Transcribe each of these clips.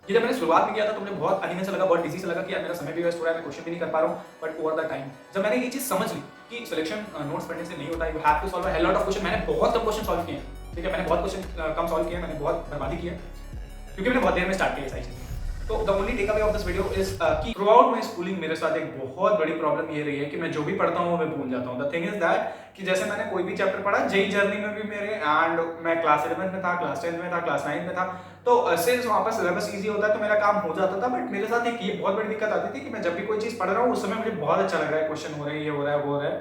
ये जब मैंने शुरुआत में किया था तो मुझे बहुत अनिमे से लगा, बहुत डिजी से लगा कि यार मेरा समय भी वेस्ट हो रहा है, मैं क्वेश्चन भी नहीं कर पा रहा हूँ। बट ओवर द टाइम जब मैंने ये चीज समझ ली कि सिलेक्शन नोट्स पढ़ने से नहीं होता, you have to solve a hell lot of question. मैंने बहुत कम क्वेश्चन सॉल्व किए हैं, ठीक है, मैंने बहुत क्वेश्चन कम सॉल्व किए हैं, मैंने बहुत बर्बादी की है क्योंकि मैंने बहुत देर में स्टार्ट किया सारी चीजें। तो the only take away of this video is कि थ्रू आउट माय स्कूलिंग मेरे साथ एक बहुत बड़ी प्रॉब्लम ये रही है कि मैं जो भी पढ़ता हूँ मैं भूल जाता हूँ। द थिंग इज दैट कि जैसे मैंने कोई भी चैप्टर पढ़ा, जेई जर्नी में भी मेरे, एंड मैं क्लास 11 में था, क्लास 10 में था, क्लास 9 में था, तो सिंस वहाँ पर सिलेबस इजी होता है तो मेरा काम हो जाता था। बट मेरे साथ एक ये बहुत बड़ी दिक्कत आती थी कि मैं जब भी कोई चीज पढ़ रहा हूँ उस समय मुझे बहुत अच्छा लग रहा है, क्वेश्चन हो रहे हैं, ये हो रहा है, वो हो रहा है,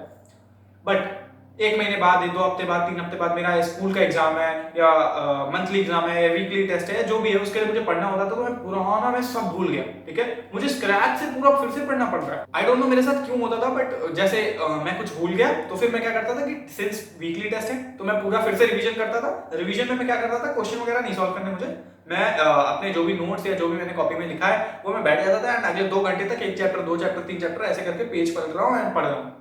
बट एक महीने बाद, 2 हफ्ते बाद, 3 हफ्ते बाद मेरा स्कूल का एग्जाम है या मंथली एग्जाम है या वीकली टेस्ट है, जो भी है उसके लिए मुझे पढ़ना होता, तो मैं पुराना मैं सब भूल गया। ठीक है, मुझे स्क्रैच से पूरा फिर से पढ़ना पड़ रहा है। आई डोंट नो मेरे साथ क्यों होता था, बट जैसे मैं कुछ भूल गया तो फिर मैं क्या करता था कि सिंस वीकली टेस्ट है तो मैं पूरा फिर से रिवीजन करता था। रिवीजन में मैं क्या करता था, क्वेश्चन वगैरह नहीं सॉल्व करने मुझे, मैं अपने जो भी नोट्स या जो भी मैंने कॉपी में लिखा है वो मैं बैठ जाता था एंड अगले 2 घंटे तक 1 चैप्टर, 2 चैप्टर, 3 चैप्टर ऐसे करके पेज पलट रहा हूँ एंड पढ़ रहा हूँ।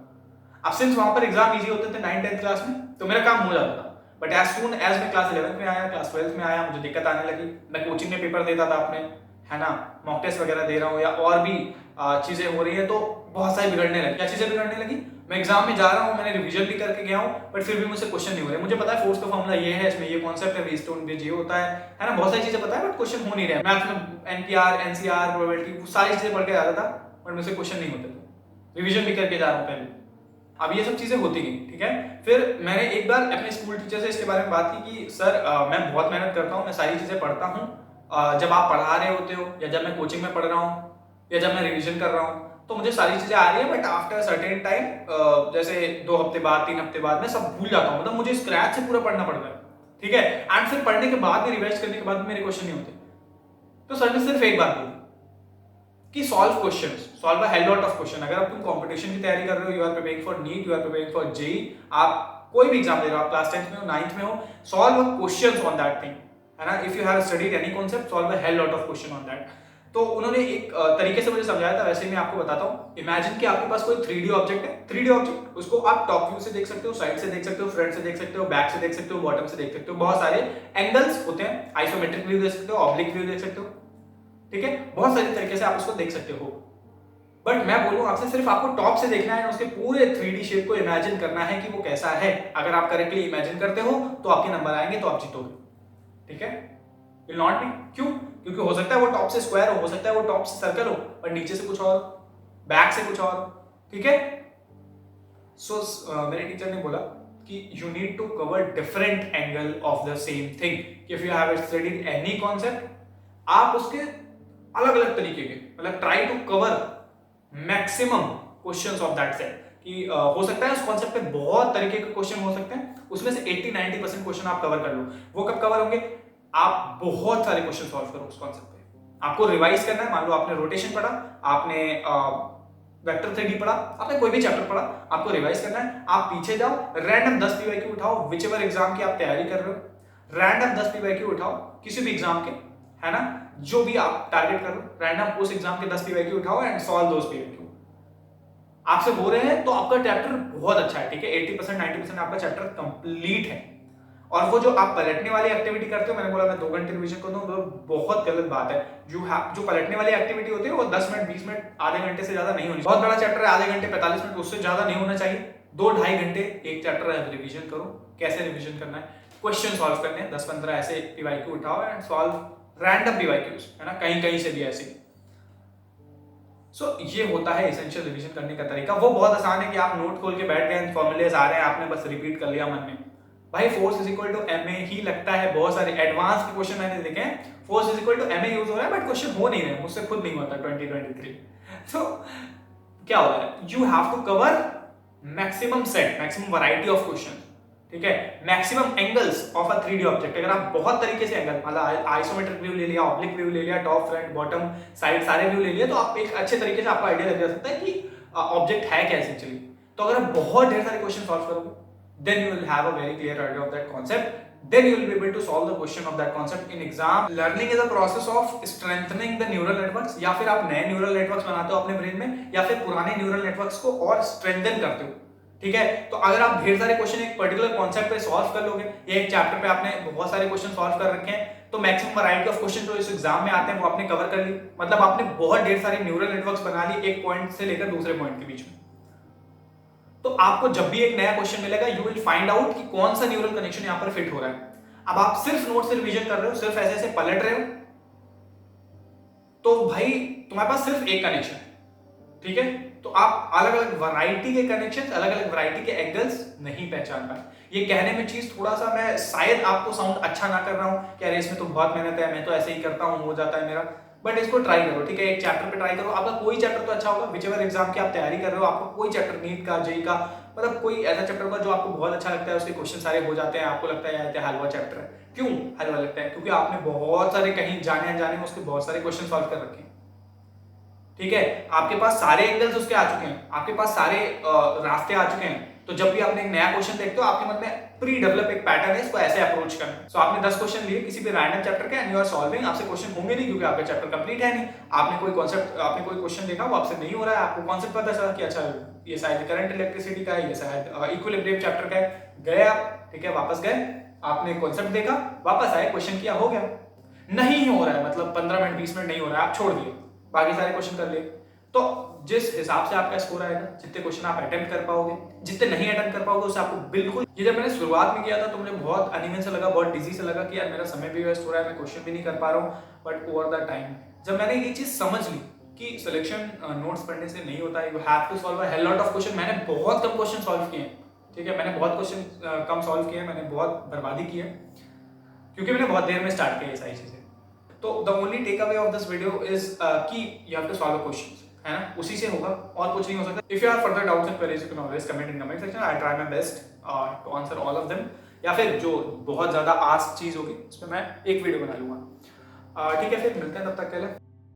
अब सिंस वहां पर एग्जाम इजी होते थे 9th-10th क्लास में तो मेरा काम हो जाता था। बट एज सून एज मैं क्लास 11th में आया, क्लास 12th में आया, मुझे दिक्कत आने लगी। मैं कोचिंग में पेपर देता था अपने, है ना, मॉक टेस्ट वगैरह दे रहा हूँ या और भी चीजें हो रही है तो बहुत सारी बिगड़ने लगी। क्या चीजें बिगड़ने लगी, मैं एग्जाम में जा रहा हूँ, मैंने रिवीजन भी करके गया हूँ, बट फिर भी मुझसे क्वेश्चन नहीं हो रहे। मुझे पता है फोर्स का फॉर्मूला ये है, इसमें ये कॉन्सेप्ट है, वी स्टोन ब्रिज ये होता है ना, बहुत सारी चीजें पता है, बट क्वेश्चन हो नहीं रहे। मैथ्स में एनपीआर, एनसीआर, प्रोबेबिलिटी सारी चीजें पढ़ के आ रहा था, बट मुझसे क्वेश्चन नहीं होते थे। रिवीजन भी करके जा रहा हूँ पहले। अब ये सब चीजें होती गई, ठीक है। फिर मैंने एक बार अपने स्कूल टीचर से इसके बारे में बात की कि सर मैं बहुत मेहनत करता हूँ, मैं सारी चीजें पढ़ता हूँ, जब आप पढ़ा रहे होते हो या जब मैं कोचिंग में पढ़ रहा हूँ या जब मैं रिवीजन कर रहा हूँ तो मुझे सारी चीजें आ रही है, बट आफ्टर सर्टेन टाइम जैसे 2 हफ्ते बाद, 3 हफ्ते बाद मैं सब भूल जाता हूँ, मतलब मुझे स्क्रैच से पूरा पढ़ना पड़ता है, ठीक है। एंड फिर पढ़ने के बाद भी, रिवाइज करने के बाद भी मेरे क्वेश्चन नहीं होते। तो सर ने सिर्फ एक बात बोली कि solve questions, solve a hell lot of question. अगर आप तुम कंपटीशन की तैयारी कर रहे हो, you are preparing for NEET, you are preparing for JEE, आप कोई भी एग्जाम दे रहे हो, आप क्लास 10th में हो, 9th में हो, solve questions on that thing, है ना। If you have studied any concept, solve a hell lot of question on that. तो उन्होंने एक तरीके से मुझे समझाया था, वैसे ही मैं आपको बताता हूँ। इमेजिन कि आपके पास कोई 3D ऑब्जेक्ट है, 3D ऑब्जेक्ट, उसको आप टॉप व्यू से देख सकते हो, साइड से देख सकते हो, फ्रंट से देख सकते हो, बैक से देख सकते हो, बॉटम से देख सकते हो, बहुत सारे एंगल्स होते हैं, आइसोमेट्रिक व्यू देख सकते हो, ऑब्लिक व्यू देख सकते हो, ठीक है, बहुत सारे तरीके से आप उसको देख सकते हो। बट मैं बोलूं आपसे, सिर्फ आपको टॉप से देखना है, उसके पूरे 3D शेप को इमेजिन करना है कि वो कैसा है। अगर आप करेक्टली इमेजिन करते हो तो आपके नंबर आएंगे, तो आप जीतोगे, ठीक है। विल नॉट बी, क्यों? क्योंकि हो सकता है वो टॉप से स्क्वायर हो सकता है वो टॉप से सर्कल हो, पर नीचे से कुछ और, बैक से कुछ और, ठीक है। सो मेरे टीचर ने बोला कि you need to cover different angle of the same thing. If you have studied any concept, आप उसके अलग अलग तरीके के, मतलब try to cover maximum questions of that set. कि हो सकता है उस कॉन्सेप्ट पे बहुत तरीके के क्वेश्चन हो सकते हैं, उसमें से 80-90% क्वेश्चन आप कवर कर लो। वो कब कवर होंगे, आप बहुत सारे क्वेश्चन सॉल्व करो उस कॉन्सेप्ट पे। आपको रिवाइज करना है, मान लो आपने रोटेशन पढ़ा, आपने वेक्टर 3D पढ़ा, आपने कोई भी चैप्टर पढ़ा, आपको रिवाइज करना है। आप पीछे जाओ, रैंडम 10 पीवाईक्यू उठाओ, विच एवर एग्जाम की आप तैयारी कर रहे हो, रैंडम 10 पीवाईक्यू उठाओ किसी भी एग्जाम के, है ना, जो भी आप टारगेट कर रहे हो, रैंडम उस एग्जाम के 10 पीवाईक्यू उठाओ एंड सॉल्व दोस पीवाईक्यू। आपसे हो रहे हैं तो आपका चैप्टर बहुत अच्छा है, ठीक है, 80% 90% आपका चैप्टर कंप्लीट है। और वो जो आप पलटने वाली एक्टिविटी करते हो, मैंने बोला मैं 2 घंटे रिवीजन कर दूं, वो बहुत गलत बात है। जो पलटने वाली एक्टिविटी होती है वो 10 मिनट, 20 मिनट, आधे घंटे से ज्यादा नहीं होनी। बहुत बड़ा चैप्टर है, आधे घंटे, 45 मिनट, उससे ज्यादा नहीं होना चाहिए। 2-2.5 घंटे एक चैप्टर है, रिवीजन करो। कैसे रिवीजन करना है, क्वेश्चन सॉल्व करने हैं, 10-15 ऐसे पीवाईक्यू उठाओ एंड सॉल्व रैंडम पीवाईक्यूज, है ना, कहीं कहीं से भी ऐसे। ये होता है एसेंशियल रिवीजन करने का तरीका। वो बहुत आसान है कि आप नोट खोल के बैठ गए, फॉर्मूलेज आ रहे हैं, आपने बस रिपीट कर लिया मन में। भाई force is equal to M a ही लगता है, बहुत सारे एडवांस के क्वेश्चन मैंने देखे हैं, force is equal to M A use हो रहा है, बट क्वेश्चन हो नहीं रहे, मुझसे खुद नहीं होता 2023। तो क्या हो रहा है, you have to cover maximum set, maximum variety of question, ठीक है, maximum angles of a 3D object. अगर आप बहुत तरीके से एंगल, मतलब आइसोमेट्रिक व्यू ले लिया, ऑब्लिक व्यू ले लिया, टॉप, फ्रंट, बॉटम, साइड, सारे व्यू ले लिया, तो आप एक अच्छे तरीके से आपको आइडिया लग जा सकता है कि ऑब्जेक्ट है क्या एसेंशियली। तो अगर आप बहुत ढेर सारे क्वेश्चन सॉल्व करोगे, then you will have a very clear idea of that concept, then you will be able to solve the question of that concept in exam. Learning is a process of strengthening the neural networks, या फिर आप नए neural networks बनाते हो अपने brain में, या फिर पुराने न्यूरल नेटवर्क्स को और स्ट्रेंथन करते हो, ठीक है। तो अगर आप ढेर सारे क्वेश्चन एक पर्टिकुलर कॉन्सेप्ट पे सॉल्व कर लोगे, एक चैप्टर पे आपने बहुत सारे क्वेश्चन सॉल्व कर रखे हैं, तो मैक्सिमम वैरायटी ऑफ क्वेश्चन जो इस एग्जाम में आते हैं वो आपने कवर कर ली, मतलब आपने बहुत ढेर सारे न्यूरल नेटवर्क्स बना ली एक पॉइंट से लेकर दूसरे पॉइंट के बीच में। तो आपको जब भी एक नया क्वेश्चन मिलेगा यू विल फाइंड आउट कि कौन सा न्यूरल कनेक्शन यहां पर फिट हो रहा है। अब आप सिर्फ नोट से रिवीजन कर रहे हो, सिर्फ ऐसे ऐसे पलट रहे हो, तो भाई तुम्हारे पास सिर्फ एक कनेक्शन है, ठीक है। तो आप अलग अलग वैरायटी के कनेक्शंस, अलग अलग वैरायटी के एंगल्स नहीं पहचान पाए। ये कहने में चीज थोड़ा सा मैं शायद आपको साउंड अच्छा ना कर रहा हूं कि अरे इसमें तो बहुत मेहनत है, मैं तो ऐसे ही करता हूं, हो जाता है मेरा, बट इसको ट्राई करो, ठीक है। एक चैप्टर पे ट्राई करो, आपका कोई चैप्टर तो अच्छा होगा, विचेवर एग्जाम की आप तैयारी कर रहे हो, आपको कोई चैप्टर नीट का, जेई का, मतलब कोई ऐसा चैप्टर होगा जो आपको बहुत अच्छा लगता है, उसके क्वेश्चन सारे हो जाते हैं, आपको लगता है यार क्या हलवा चैप्टर है। क्यों हलवा लगता है? क्योंकि आपने बहुत सारे कहीं जाने अनजाने में उसके बहुत सारे क्वेश्चन सॉल्व कर रखे हैं, ठीक है। आपके पास सारे एंगल्स उसके आ चुके हैं, आपके पास सारे रास्ते आ चुके हैं। तो जब भी आपने एक नया क्वेश्चन देखते हो, आपके मन में प्री डेवलप एक पैटर्न है, इसको ऐसे अप्रोच करना। सो आपने 10 क्वेश्चन लिए किसी भी रैंडम चैप्टर के एंड यू आर सॉल्विंग, आपसे क्वेश्चन होंगे नहीं क्योंकि आपका चैप्टर कंप्लीट है नहीं। आपने कोई कॉन्सेप्ट, आपने कोई क्वेश्चन देखा वो आपसे नहीं हो रहा है, आपको कॉन्सेप्ट पता चला कि अच्छा ये शायद करंट इलेक्ट्रिसिटी का है, ये शायद इक्विलिब्रियम चैप्टर का है, गए आप, ठीक है, वापस गए, आपने कॉन्सेप्ट देखा, वापस आए, क्वेश्चन किया, हो गया। नहीं हो रहा है मतलब 15 मिनट 20 मिनट नहीं हो रहा है, आप छोड़ दिए, बाकी सारे क्वेश्चन कर लिए। तो जिस हिसाब से आपका स्कोर आएगा, जितने क्वेश्चन आप अटेम्प्ट कर पाओगे, जितने नहीं अटेम्प्ट कर पाओगे, उससे आपको बिल्कुल। ये जब मैंने शुरुआत में किया था तो मुझे बहुत अनिमन से लगा, बहुत डिजी से लगा कि यार मेरा समय भी वेस्ट हो रहा है, मैं क्वेश्चन भी नहीं कर पा रहा हूँ। बट ओवर द टाइम जब मैंने ये चीज समझ ली कि सिलेक्शन नोट्स पढ़ने से नहीं होता है, you have to solve a hell lot of question. मैंने बहुत कम क्वेश्चन सॉल्व किए हैं, ठीक है, मैंने बहुत क्वेश्चन कम सॉल्व किए हैं, मैंने बहुत बर्बादी की है क्योंकि मैंने बहुत देर में स्टार्ट किया ये सारी चीजें। तो the only take away of this video is कि you have to solve questions, है ना, उसी से होगा और कुछ नहीं हो सकता। If you have further doubts and queries you can always comment in comment section, I try my best to answer all of them. या फिर जो बहुत ज्यादा आस्क चीज होगी उस पर मैं एक वीडियो बना लूंगा, ठीक है। फिर मिलते हैं, तब तक के लिए।